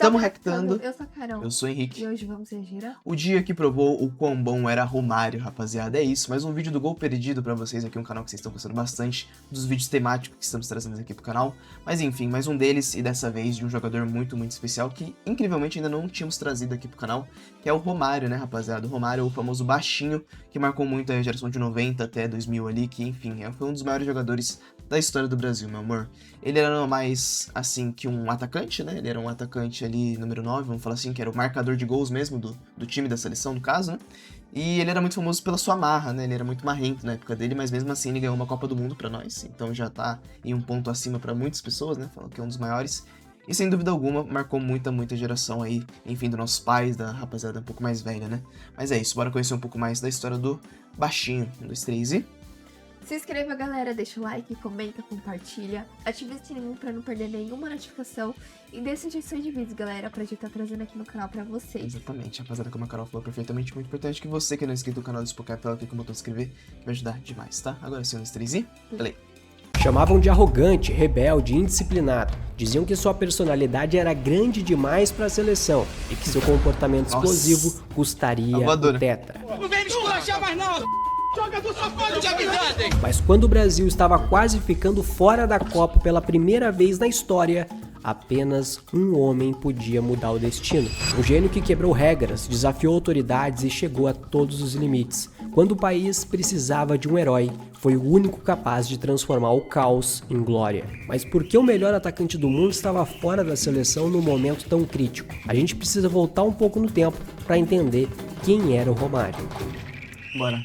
Tamo rectando. Eu sou a Carol. Eu sou o Henrique. E hoje vamos reagir a... O dia que provou o quão bom era Romário, rapaziada. É isso, mais um vídeo do Gol Perdido pra vocês aqui, um canal que vocês estão gostando bastante, dos vídeos temáticos que estamos trazendo aqui pro canal. Mas enfim, mais um deles, e dessa vez de um jogador muito, muito especial, que incrivelmente ainda não tínhamos trazido aqui pro canal, que é o Romário, né, rapaziada? O Romário, o famoso baixinho, que marcou muito a geração de 90 até 2000 ali, que enfim, foi um dos maiores jogadores da história do Brasil, meu amor. Ele era mais, assim, que um atacante, né? Ele era um atacante ali, número 9, vamos falar assim, que era o marcador de gols mesmo do time da seleção, no caso, né? E ele era muito famoso pela sua marra, né? Ele era muito marrento na época dele, mas mesmo assim ele ganhou uma Copa do Mundo pra nós. Então já tá em um ponto acima pra muitas pessoas, né? Falando que é um dos maiores. E sem dúvida alguma, marcou muita geração aí, enfim, dos nossos pais, da rapaziada um pouco mais velha, né? Mas é isso, bora conhecer um pouco mais da história do baixinho. 1, 2, 3 e... Se inscreva, galera, deixa o like, comenta, compartilha, ative o sininho pra não perder nenhuma notificação e dê sugestões de vídeos, galera, pra gente estar trazendo aqui no canal pra vocês. Exatamente, rapaziada, como a Carol falou perfeitamente, muito importante que você que não é inscrito no canal do Spocar, pela clique no botão de inscrever, que vai ajudar demais, tá? Agora sim, 1, 2, 3 e... play! Chamavam de arrogante, rebelde, indisciplinado. Diziam que sua personalidade era grande demais para a seleção e que seu comportamento explosivo custaria o tetra. Não vem me esculachar mais não! Jogador safado de avisado, hein? Mas quando o Brasil estava quase ficando fora da Copa pela primeira vez na história, apenas um homem podia mudar o destino. Um gênio que quebrou regras, desafiou autoridades e chegou a todos os limites. Quando o país precisava de um herói, foi o único capaz de transformar o caos em glória. Mas por que o melhor atacante do mundo estava fora da seleção num momento tão crítico? A gente precisa voltar um pouco no tempo para entender quem era o Romário. Bora.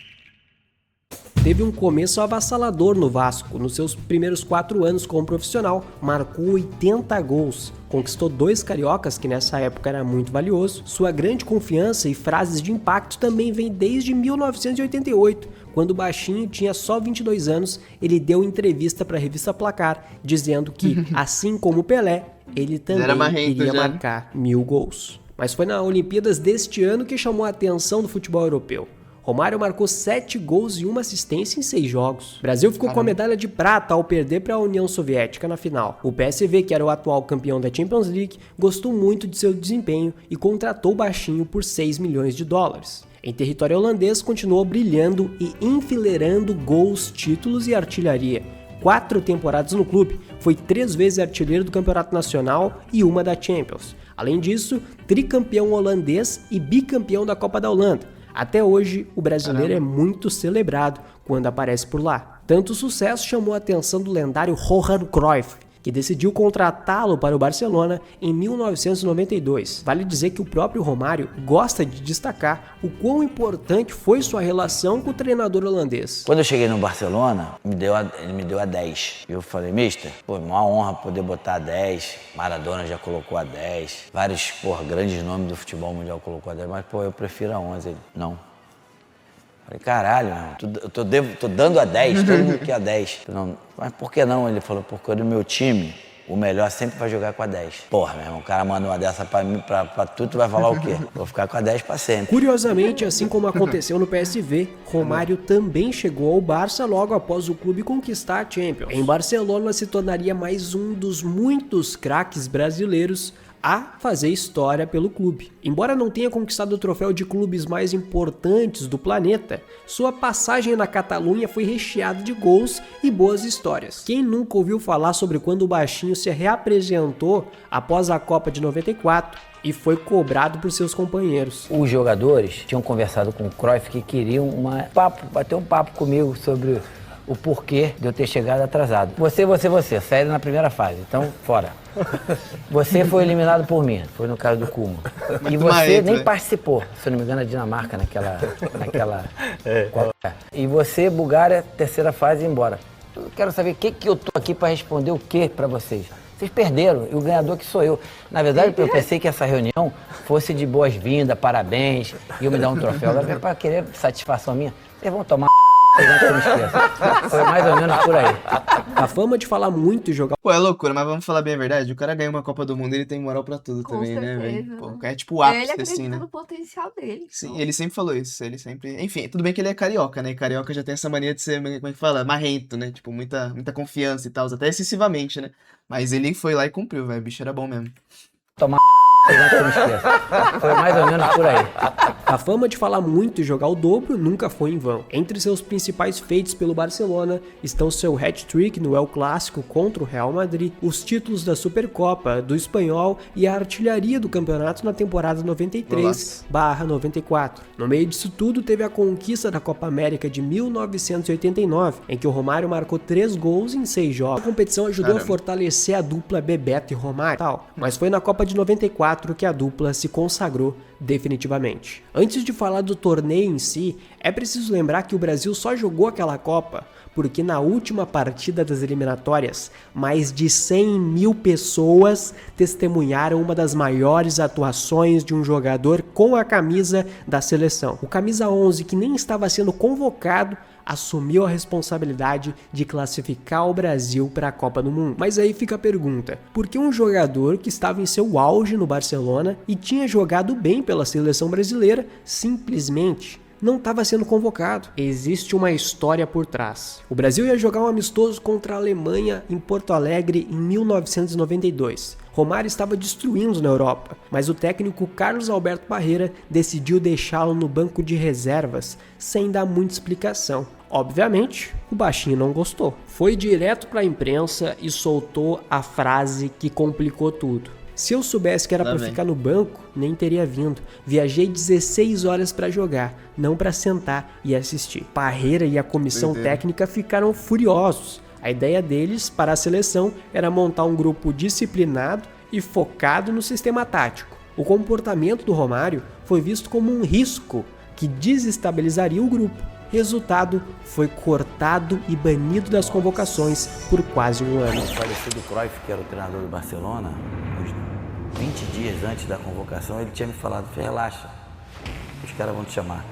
Teve um começo avassalador no Vasco. Nos seus primeiros 4 anos como profissional, marcou 80 gols. Conquistou 2 cariocas, que nessa época era muito valioso. Sua grande confiança e frases de impacto também vem desde 1988. Quando o baixinho tinha só 22 anos, ele deu entrevista para a revista Placar, dizendo que, assim como Pelé, ele também iria marcar 1000 gols. Mas foi na Olimpíadas deste ano que chamou a atenção do futebol europeu. Romário marcou 7 gols e 1 assistência em 6 jogos. O Brasil ficou com a medalha de prata ao perder para a União Soviética na final. O PSV, que era o atual campeão da Champions League, gostou muito de seu desempenho e contratou o baixinho por 6 milhões de dólares. Em território holandês, continuou brilhando e enfileirando gols, títulos e artilharia. 4 temporadas no clube, foi 3 vezes artilheiro do Campeonato Nacional e uma da Champions. Além disso, tricampeão holandês e bicampeão da Copa da Holanda. Até hoje, o brasileiro é muito celebrado quando aparece por lá. Tanto sucesso chamou a atenção do lendário Johan Cruyff, que decidiu contratá-lo para o Barcelona em 1992. Vale dizer que o próprio Romário gosta de destacar o quão importante foi sua relação com o treinador holandês. Quando eu cheguei no Barcelona, ele me deu a 10. Eu falei, mister, pô, uma honra poder botar a 10. Maradona já colocou a 10. Vários, grandes nomes do futebol mundial colocou a 10, mas, eu prefiro a 11. Ele, não. Falei, caralho, eu tô dando a 10, todo mundo quer a 10. Não, mas por que não? Ele falou, porque no meu time, o melhor sempre vai jogar com a 10. Porra, meu irmão, o cara manda uma dessa pra mim, pra tu vai falar o quê? Vou ficar com a 10 pra sempre. Curiosamente, assim como aconteceu no PSV, Romário também chegou ao Barça logo após o clube conquistar a Champions. Em Barcelona se tornaria mais um dos muitos craques brasileiros a fazer história pelo clube. Embora não tenha conquistado o troféu de clubes mais importantes do planeta, sua passagem na Catalunha foi recheada de gols e boas histórias. Quem nunca ouviu falar sobre quando o baixinho se reapresentou após a Copa de 94 e foi cobrado por seus companheiros? Os jogadores tinham conversado com o Cruyff que queriam bater um papo comigo sobre o porquê de eu ter chegado atrasado. Você, saíram na primeira fase, então fora. Você foi eliminado por mim, foi no caso do Koeman. E você nem participou, se eu não me engano, a Dinamarca naquela E você, Bulgária, terceira fase e embora. Eu quero saber o que eu tô aqui para responder o que para vocês. Vocês perderam, e o ganhador que sou eu. Na verdade, eu pensei que essa reunião fosse de boas-vindas, parabéns, e eu me dar um troféu. Agora é para querer satisfação minha. Vocês vão tomar foi mais ou menos por aí. A fama de falar muito e jogar... Pô, é loucura, mas vamos falar bem a verdade. O cara ganha uma Copa do Mundo e ele tem moral pra tudo também, né, velho? Pô, o cara é tipo o ápice, assim, né? Ele acredita no potencial dele. Sim, ele sempre falou isso, ele sempre... Enfim, tudo bem que ele é carioca, né? E carioca já tem essa mania de ser, como é que fala? Marrento, né? Tipo, muita confiança e tal, até excessivamente, né? Mas ele foi lá e cumpriu, velho. O bicho era bom mesmo. Tomar Você vai que eu me esqueço. Foi mais ou menos por aí. A fama de falar muito e jogar o dobro nunca foi em vão. Entre seus principais feitos pelo Barcelona estão seu hat-trick no El Clássico contra o Real Madrid, os títulos da Supercopa, do Espanhol e a artilharia do campeonato na temporada 93/94. No meio disso tudo, teve a conquista da Copa América de 1989, em que o Romário marcou 3 gols em 6 jogos. A competição ajudou a fortalecer a dupla Bebeto e Romário, mas foi na Copa de 94 que a dupla se consagrou definitivamente. Antes de falar do torneio em si, é preciso lembrar que o Brasil só jogou aquela Copa porque na última partida das eliminatórias, mais de 100 mil pessoas testemunharam uma das maiores atuações de um jogador com a camisa da seleção. O camisa 11, que nem estava sendo convocado, assumiu a responsabilidade de classificar o Brasil para a Copa do Mundo. Mas aí fica a pergunta, por que um jogador que estava em seu auge no Barcelona e tinha jogado bem pela seleção brasileira, simplesmente não estava sendo convocado? Existe uma história por trás. O Brasil ia jogar um amistoso contra a Alemanha em Porto Alegre em 1992. Romário estava destruindo na Europa, mas o técnico Carlos Alberto Parreira decidiu deixá-lo no banco de reservas, sem dar muita explicação. Obviamente, o baixinho não gostou. Foi direto para a imprensa e soltou a frase que complicou tudo. Se eu soubesse que era para ficar no banco, nem teria vindo. Viajei 16 horas para jogar, não para sentar e assistir. Parreira e a comissão técnica ficaram furiosos. A ideia deles para a seleção era montar um grupo disciplinado e focado no sistema tático. O comportamento do Romário foi visto como um risco que desestabilizaria o grupo. Resultado, foi cortado e banido das convocações por quase um ano. O falecido Cruyff, que era o treinador do Barcelona, uns 20 dias antes da convocação, ele tinha me falado: relaxa, os caras vão te chamar.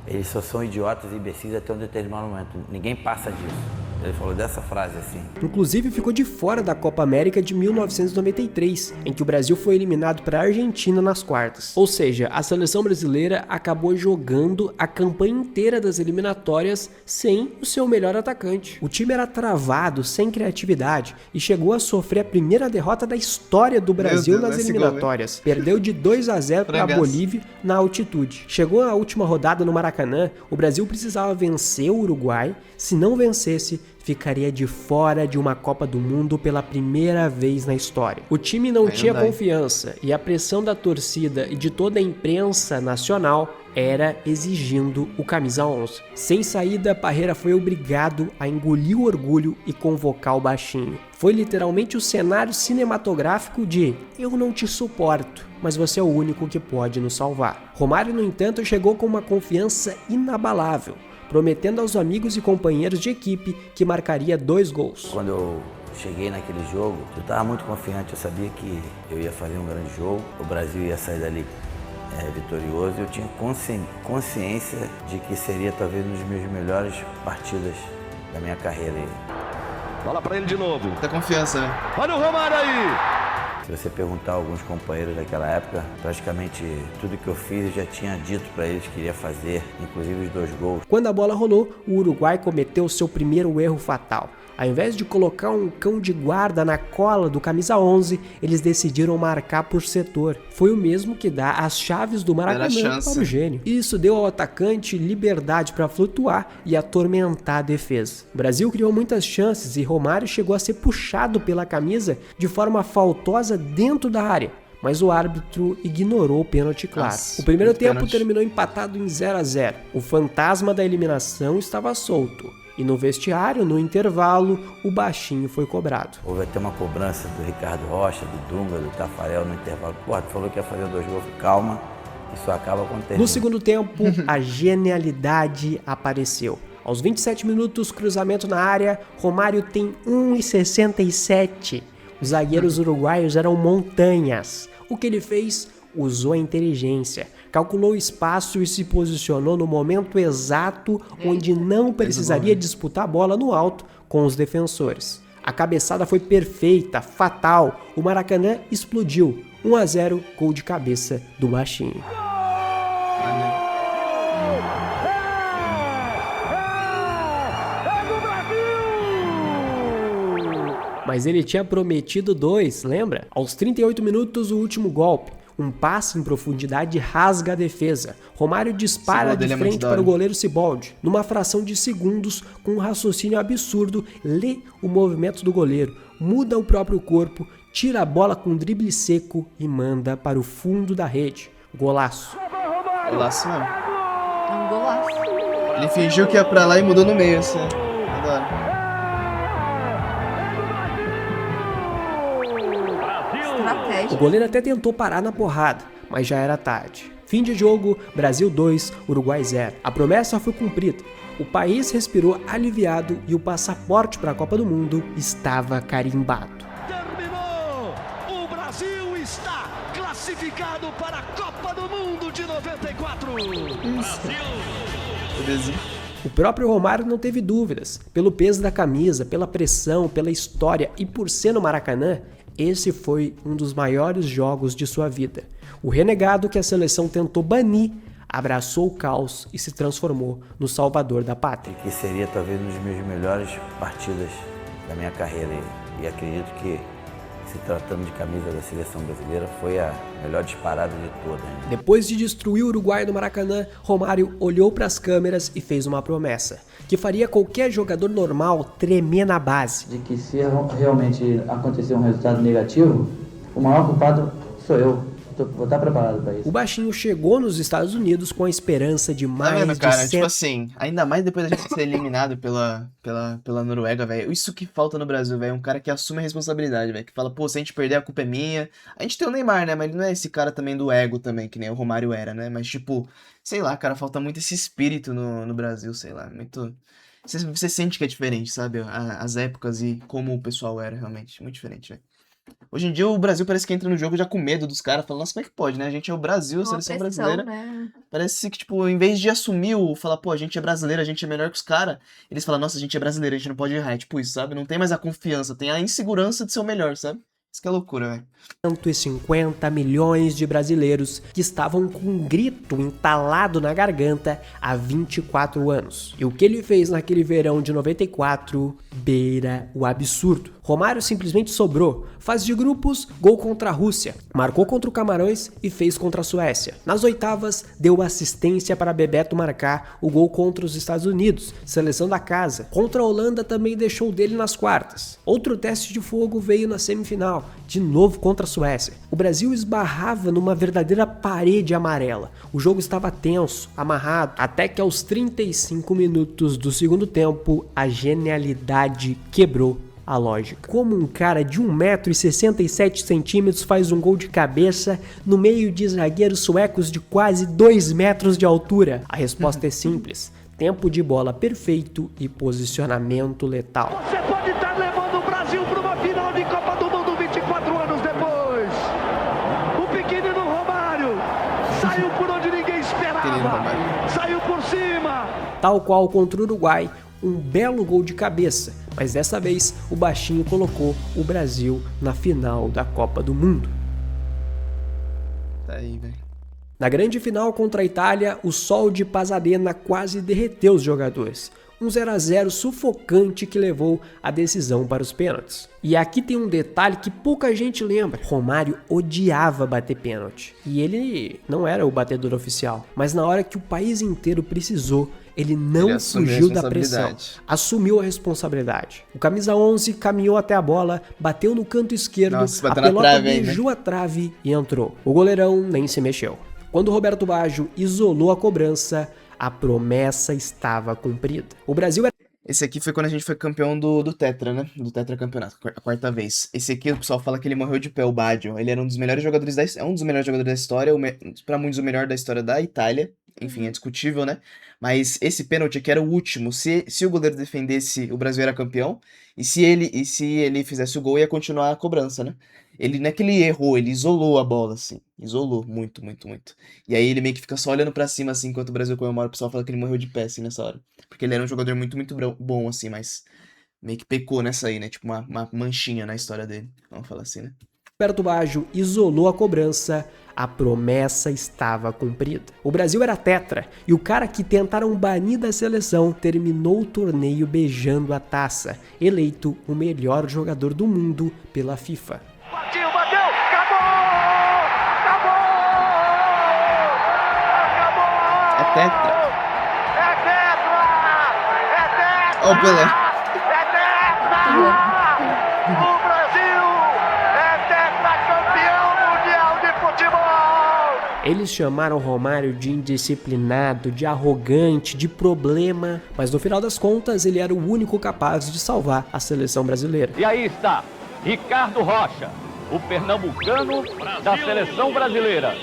Eles só são idiotas e imbecis até um determinado momento. Ninguém passa disso. Ele falou dessa frase assim. Inclusive ficou de fora da Copa América de 1993, em que o Brasil foi eliminado para a Argentina nas quartas. Ou seja, a seleção brasileira acabou jogando a campanha inteira das eliminatórias sem o seu melhor atacante. O time era travado, sem criatividade, e chegou a sofrer a primeira derrota da história do Brasil nas eliminatórias. Perdeu de 2-0 para a Bolívia na altitude. Chegou a última rodada no Maracanã, o Brasil precisava vencer o Uruguai. Se não vencesse, ficaria de fora de uma Copa do Mundo pela primeira vez na história. O time não tinha confiança e a pressão da torcida e de toda a imprensa nacional era exigindo o camisa 11. Sem saída, Parreira foi obrigado a engolir o orgulho e convocar o baixinho. Foi literalmente o cenário cinematográfico de "eu não te suporto, mas você é o único que pode nos salvar". Romário, no entanto, chegou com uma confiança inabalável, prometendo aos amigos e companheiros de equipe que marcaria 2 gols. Quando eu cheguei naquele jogo, eu estava muito confiante, eu sabia que eu ia fazer um grande jogo, o Brasil ia sair dali vitorioso. Eu tinha consciência de que seria talvez uma das minhas melhores partidas da minha carreira. Bola para ele de novo. Muita confiança, né? Olha o Romário aí! Se você perguntar a alguns companheiros daquela época, praticamente tudo que eu fiz eu já tinha dito para eles que iria fazer, inclusive os 2 gols. Quando a bola rolou, o Uruguai cometeu seu primeiro erro fatal. Ao invés de colocar um cão de guarda na cola do camisa 11, eles decidiram marcar por setor. Foi o mesmo que dá as chaves do Maracanã para o gênio. Isso deu ao atacante liberdade para flutuar e atormentar a defesa. O Brasil criou muitas chances e Romário chegou a ser puxado pela camisa de forma faltosa dentro da área, mas o árbitro ignorou o pênalti claro. O primeiro tempo terminou empatado em 0-0. O fantasma da eliminação estava solto. E no vestiário, no intervalo, o baixinho foi cobrado. Houve até uma cobrança do Ricardo Rocha, do Dunga, do Tafarel no intervalo. Pô, tu falou que ia fazer 2 gols. Calma, isso acaba acontecendo. No segundo tempo, a genialidade apareceu. Aos 27 minutos, cruzamento na área, Romário tem 1,67. Os zagueiros uruguaios eram montanhas. O que ele fez? Usou a inteligência, calculou o espaço e se posicionou no momento exato onde não precisaria disputar a bola no alto com os defensores. A cabeçada foi perfeita, fatal. O Maracanã explodiu. 1-0, gol de cabeça do baixinho. Mas ele tinha prometido 2, lembra? Aos 38 minutos, o último golpe. Um passe em profundidade rasga a defesa. Romário dispara de frente para o goleiro Siboldi. Numa fração de segundos, com um raciocínio absurdo, lê o movimento do goleiro, muda o próprio corpo, tira a bola com um drible seco e manda para o fundo da rede. Golaço. Golaço mesmo. É um golaço. Ele fingiu que ia pra lá e mudou no meio, assim. Adoro. O goleiro até tentou parar na porrada, mas já era tarde. Fim de jogo, Brasil 2, Uruguai 0. A promessa foi cumprida. O país respirou aliviado e o passaporte para a Copa do Mundo estava carimbado. Terminou! O Brasil está classificado para a Copa do Mundo de 94! Beleza. O próprio Romário não teve dúvidas. Pelo peso da camisa, pela pressão, pela história e por ser no Maracanã, esse foi um dos maiores jogos de sua vida. O renegado que a seleção tentou banir abraçou o caos e se transformou no salvador da pátria. Que seria talvez uma das minhas melhores partidas da minha carreira e acredito que, se tratando de camisa da seleção brasileira, foi a melhor disparada de todas. Né? Depois de destruir o Uruguai no Maracanã, Romário olhou para as câmeras e fez uma promessa, que faria qualquer jogador normal tremer na base. De que se realmente acontecer um resultado negativo, o maior culpado sou eu. Vou estar preparado para isso. O baixinho chegou nos Estados Unidos com a esperança de mais Tá vendo, cara? de Tipo assim, ainda mais depois da gente ser eliminado pela Noruega, velho. Isso que falta no Brasil, velho. Um cara que assume a responsabilidade, velho. Que fala, pô, se a gente perder, a culpa é minha. A gente tem o Neymar, né? Mas ele não é esse cara também do ego também, que nem o Romário era, né? Mas, tipo, sei lá, cara, falta muito esse espírito no Brasil, sei lá. Muito. Você sente que é diferente, sabe? As épocas e como o pessoal era, realmente. Muito diferente, velho. Hoje em dia o Brasil parece que entra no jogo já com medo dos caras, falando, nossa, como é que pode, né? A gente é o Brasil, a seleção brasileira. Né? Parece que, tipo, em vez de assumir falar, pô, a gente é brasileiro, a gente é melhor que os caras, eles falam, nossa, a gente é brasileiro, a gente não pode errar. É tipo isso, sabe? Não tem mais a confiança, tem a insegurança de ser o melhor, sabe? Isso que é loucura, velho. 150 milhões de brasileiros que estavam com um grito entalado na garganta há 24 anos. E o que ele fez naquele verão de 94 beira o absurdo. Romário simplesmente sobrou. Fase de grupos, gol contra a Rússia. Marcou contra o Camarões e fez contra a Suécia. Nas oitavas, deu assistência para Bebeto marcar o gol contra os Estados Unidos, seleção da casa. Contra a Holanda também deixou dele nas quartas. Outro teste de fogo veio na semifinal, de novo contra a Suécia. O Brasil esbarrava numa verdadeira parede amarela. O jogo estava tenso, amarrado, até que aos 35 minutos do segundo tempo, a genialidade quebrou a lógica. Como um cara de 1,67 m faz um gol de cabeça no meio de zagueiros suecos de quase 2 metros de altura? A resposta é simples. Tempo de bola perfeito e posicionamento letal. Você pode estar levando o Brasil para uma final de Copa do Mundo 24 anos depois. O pequenino Romário saiu por onde ninguém esperava. Saiu por cima. Tal qual contra o Uruguai, um belo gol de cabeça, mas dessa vez o baixinho colocou o Brasil na final da Copa do Mundo. Tá aí, velho. Na grande final contra a Itália, o sol de Pasadena quase derreteu os jogadores. Um 0-0 sufocante que levou a decisão para os pênaltis. E aqui tem um detalhe que pouca gente lembra. Romário odiava bater pênalti. E ele não era o batedor oficial. Mas na hora que o país inteiro precisou, ele não fugiu da pressão. Assumiu a responsabilidade. O camisa 11 caminhou até a bola, bateu no canto esquerdo, nossa, a pelota beijou a trave e entrou. O goleirão nem se mexeu. Quando Roberto Baggio isolou a cobrança, a promessa estava cumprida. O Brasil era... Esse aqui foi quando a gente foi campeão do Tetra, né? Do Tetra Campeonato, a quarta vez. Esse aqui, o pessoal fala que ele morreu de pé, o Baggio. Ele era um dos melhores jogadores um dos melhores jogadores da história, pra muitos o melhor da história da Itália. Enfim, é discutível, né? Mas esse pênalti aqui era o último. Se o goleiro defendesse, o Brasil era campeão. E se ele fizesse o gol, ia continuar a cobrança, né? Ele não é que ele errou, ele isolou a bola, assim. Isolou muito, muito, muito. E aí ele meio que fica só olhando pra cima, assim, enquanto o Brasil comemora. O pessoal fala que ele morreu de pé, assim, nessa hora. Porque ele era um jogador muito, muito bom, assim, mas meio que pecou nessa aí, né? Tipo, uma manchinha na história dele. Vamos falar assim, né? Roberto Baggio isolou a cobrança, A promessa estava cumprida. O Brasil era tetra e o cara que tentaram banir da seleção terminou o torneio beijando a taça, eleito o melhor jogador do mundo pela FIFA. Bateu, acabou! É tetra. É tetra! Ó o Pelé. É tetra! O Brasil é tetracampeão mundial de futebol! Eles chamaram Romário de indisciplinado, de arrogante, de problema, mas no final das contas ele era o único capaz de salvar a seleção brasileira. E aí está Ricardo Rocha, o pernambucano da seleção brasileira.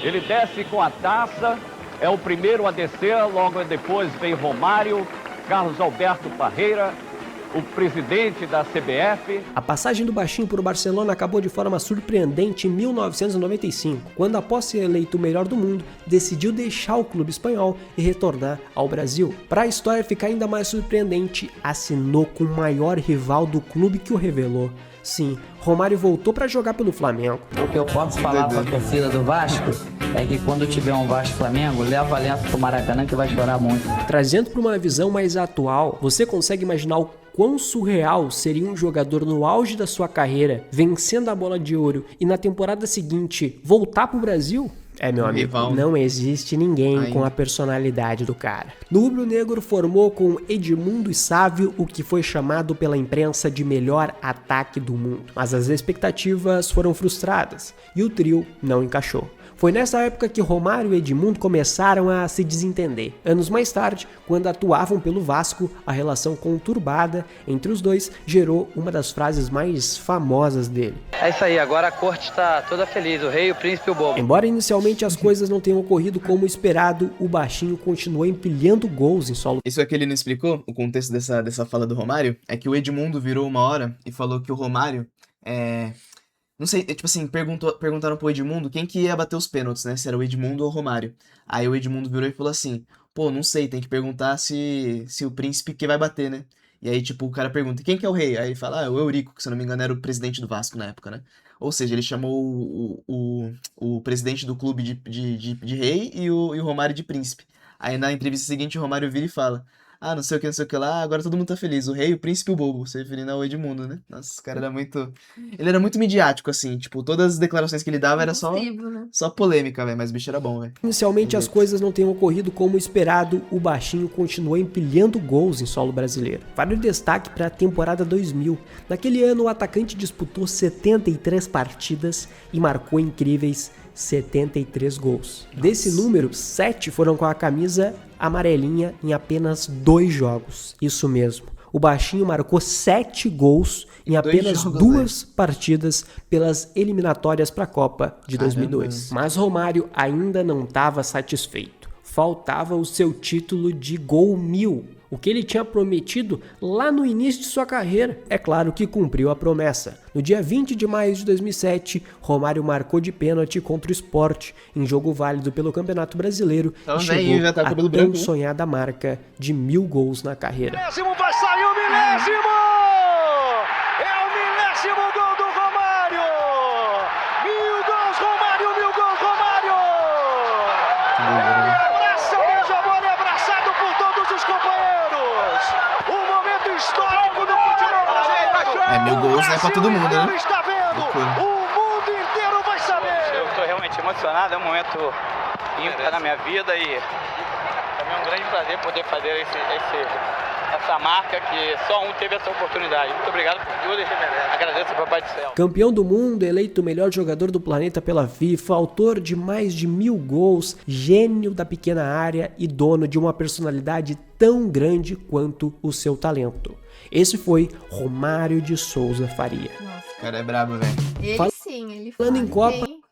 Ele desce com a taça, é o primeiro a descer, logo depois vem Romário, Carlos Alberto Parreira, o presidente da CBF. A passagem do baixinho por Barcelona acabou de forma surpreendente em 1995, quando, após ser eleito o melhor do mundo, decidiu deixar o clube espanhol e retornar ao Brasil. Para a história ficar ainda mais surpreendente, assinou com o maior rival do clube que o revelou. Sim, Romário voltou para jogar pelo Flamengo. O que eu posso falar para a torcida do Vasco é que quando tiver um Vasco-Flamengo, leva a Lenço pro Maracanã que vai chorar muito. Trazendo para uma visão mais atual, você consegue imaginar o quão surreal seria um jogador no auge da sua carreira, vencendo a bola de ouro e na temporada seguinte voltar pro Brasil? É, meu amigo, não existe ninguém com a personalidade do cara. No rubro-negro formou com Edmundo e Sávio o que foi chamado pela imprensa de melhor ataque do mundo. Mas as expectativas foram frustradas e o trio não encaixou. Foi nessa época que Romário e Edmundo começaram a se desentender. Anos mais tarde, quando atuavam pelo Vasco, a relação conturbada entre os dois gerou uma das frases mais famosas dele. É isso aí, agora a corte está toda feliz, o rei, o príncipe e o bobo. Embora inicialmente as coisas não tenham ocorrido como esperado, o baixinho continuou empilhando gols em solo. Isso aqui ele não explicou, o contexto dessa fala do Romário, é que o Edmundo virou uma hora e falou que o Romário não sei, tipo assim, perguntaram pro Edmundo quem que ia bater os pênaltis, né? Se era o Edmundo ou o Romário. Aí o Edmundo virou e falou assim, pô, não sei, tem que perguntar se o príncipe que vai bater, né? E aí, tipo, o cara pergunta, quem que é o rei? Aí ele fala, o Eurico, que se eu não me engano era o presidente do Vasco na época, né? Ou seja, ele chamou o presidente do clube de rei e o Romário de príncipe. Aí na entrevista seguinte o Romário vira e fala, não sei o que lá, agora todo mundo tá feliz. O rei, o príncipe e o bobo, se referindo ao Edmundo, né? Nossa, esse cara era muito... Ele era muito midiático, assim, tipo, todas as declarações que ele dava era só polêmica, velho, mas o bicho era bom, velho. Inicialmente as coisas não tenham ocorrido como esperado, o baixinho continuou empilhando gols em solo brasileiro. Vale o destaque para a temporada 2000. Naquele ano o atacante disputou 73 partidas e marcou incríveis 73 gols. Nossa. Desse número, 7 foram com a camisa amarelinha em apenas 2 jogos. Isso mesmo. O baixinho marcou 7 gols em apenas 2 partidas pelas eliminatórias para a Copa de 2002. Mas Romário ainda não estava satisfeito. Faltava o seu título de gol 1000. O que ele tinha prometido lá no início de sua carreira. É claro que cumpriu a promessa. No dia 20 de maio de 2007, Romário marcou de pênalti contra o Sport em jogo válido pelo Campeonato Brasileiro e chegou à tão sonhada marca de 1000 gols na carreira. Milésimo vai sair o milésimo! É o milésimo gol do Romário! 1000 gols, Romário! 1000 gols, Romário! Abraça o Benjamin, abraçado por todos os companheiros! Um momento histórico do futebol brasileiro! 1000 gols não é pra todo mundo, né? Está vendo? O mundo inteiro vai saber! Eu tô realmente emocionado, é um momento ímpar na minha vida e também é um grande prazer poder fazer essa marca que só um teve essa oportunidade. Muito obrigado por tudo e agradeço ao Papai do Céu. Campeão do mundo, eleito o melhor jogador do planeta pela FIFA, autor de mais de 1000 gols, gênio da pequena área e dono de uma personalidade tão grande quanto o seu talento. Esse foi Romário de Souza Faria. Nossa. O cara é brabo, velho. Ele falando em Copa, tem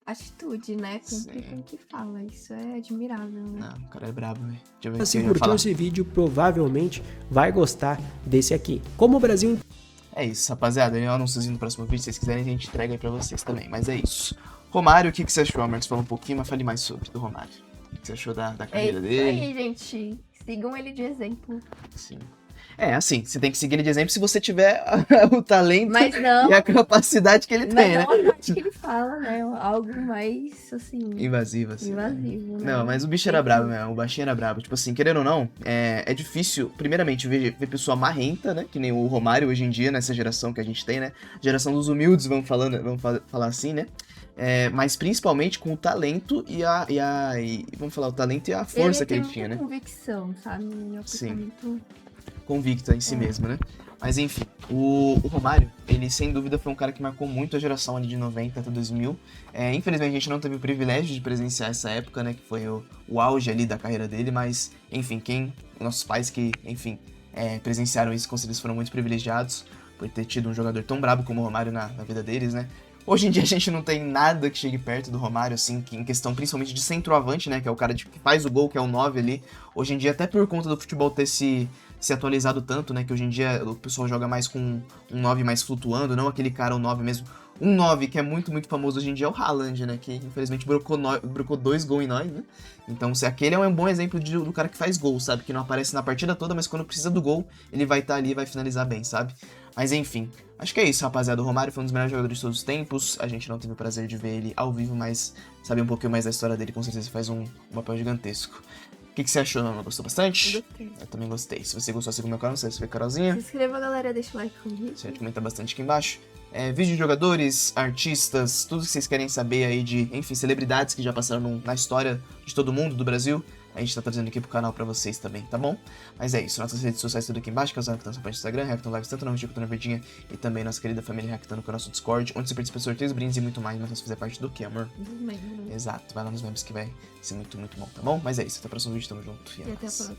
atitude, né? Cumpre com o que fala. Isso é admirável, né? Não, o cara é brabo, velho. Deixa eu ver se curtiu esse vídeo, provavelmente vai gostar desse aqui. Como o Brasil... É isso, rapaziada. Eu anúnciozinho no próximo vídeo. Se vocês quiserem, a gente entrega aí pra vocês também. Mas é isso. Romário, o que você achou, Marcos? Fala um pouquinho, mas fale mais sobre do Romário. O que você achou da carreira dele? É isso aí, gente. Sigam ele de exemplo. Sim. Assim, você tem que seguir ele de exemplo se você tiver o talento Mas não, e a capacidade que ele mas tem, né? não a parte que ele fala, né? Algo mais, assim, Invasivo, assim. invasivo, né? Não, mas o bicho era brabo mesmo, o baixinho era brabo. Tipo assim, querendo ou não, é difícil, primeiramente, ver pessoa marrenta, né? Que nem o Romário hoje em dia, nessa geração que a gente tem, né? Geração dos humildes, vamos falar assim, né? Mas principalmente com o talento vamos falar, o talento e a força que ele tinha, né? Convicção, sabe? Meu Sim. pensamento. Convicta em si mesmo, né? Mas enfim, o Romário, ele sem dúvida foi um cara que marcou muito a geração ali de 90 até 2000. Infelizmente a gente não teve o privilégio de presenciar essa época, né? Que foi o auge ali da carreira dele, mas enfim, nossos pais que, enfim, presenciaram isso, com certeza foram muito privilegiados por ter tido um jogador tão brabo como o Romário na vida deles, né? Hoje em dia a gente não tem nada que chegue perto do Romário, assim, em questão principalmente de centroavante, né? Que é o cara que faz o gol, que é o 9 ali. Hoje em dia, até por conta do futebol ter se atualizado tanto, né? Que hoje em dia o pessoal joga mais com um 9 mais flutuando, não aquele cara, o 9 mesmo. Um 9 que é muito, muito famoso hoje em dia é o Haaland, né? Que infelizmente brocou 2 gols em nós, né? Então, se aquele é um bom exemplo do cara que faz gol, sabe? Que não aparece na partida toda, mas quando precisa do gol, ele vai estar ali e vai finalizar bem, sabe? Mas enfim, acho que é isso, rapaziada. O Romário foi um dos melhores jogadores de todos os tempos. A gente não teve o prazer de ver ele ao vivo, mas saber um pouquinho mais da história dele com certeza faz um papel gigantesco. O que você achou, Ana? Gostou bastante? Gostei. Eu também gostei. Se você gostou, siga o meu canal, se inscreve, Carolzinha. Se inscreva, galera, deixa o like com o vídeo. Você comenta bastante aqui embaixo. Vídeo de jogadores, artistas, tudo que vocês querem saber aí de, enfim, celebridades que já passaram na história de todo mundo, do Brasil. A gente tá trazendo aqui pro canal pra vocês também, tá bom? Mas é isso, nossas redes sociais tudo aqui embaixo, que é o Reactando no Instagram, Reactando Lives, tanto na Twitch quanto na Verdinha, e também nossa querida família Reactando com o nosso Discord, onde você participa de sorteios, brindes e muito mais, mas você fazer parte do que, amor? Dos membros. Exato, vai lá nos membros que vai ser muito, muito bom, tá bom? Mas é isso, até o próximo vídeo, tamo junto. E até a nóis. próxima.